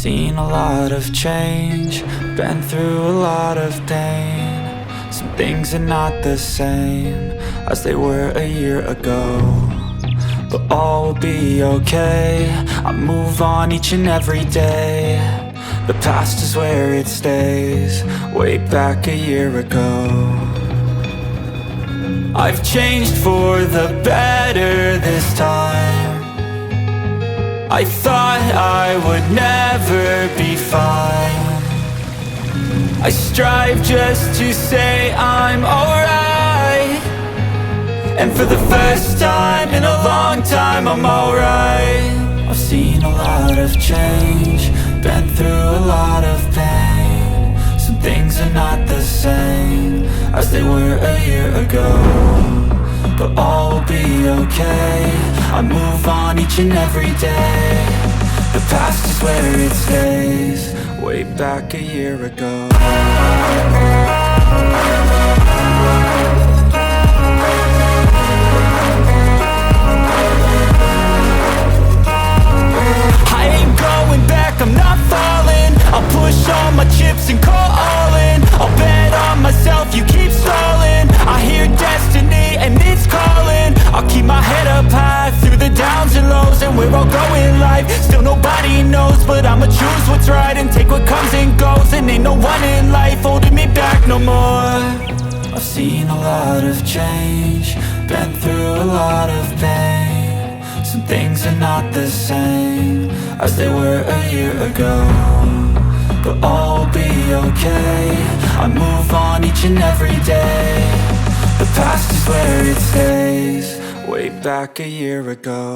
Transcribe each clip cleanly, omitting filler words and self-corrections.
seen a lot of change, been through a lot of pain. Some things are not the same as they were a year ago, but all will be okay. I move on each and every day. The past is where it stays, way back a year ago. I've changed for the better this time. I thought I would never be fine. I strive just to say I'm alright, and for the first time in a long time I'm alright. I've seen a lot of change, been through a lot of pain. Some things are not the same as they were a year ago, but all will be okay. I move on each and every day. The past is where it stays, way back a year ago. I ain't going back, I'm not falling. I'll push all my chips and call all in. I'll bet on myself, you keep stalling. I hear destiny and it's calling. I'll keep my head up high through the downs and lows, and we're all going life. Still nobody knows, but I'ma choose what's right and take what comes and goes. And ain't no one in life holding me back no more. I've seen a lot of change, been through a lot of pain. Some things are not the same as they were a year ago, but all will be okay. I move on each and every day. The past is where it stays, way back a year ago.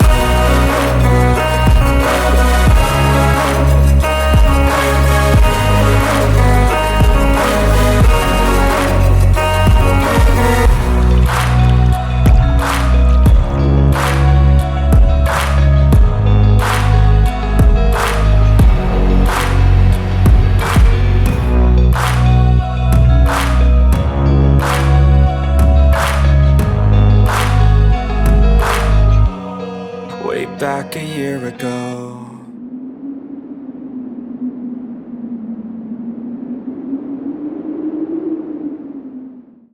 Back a year ago.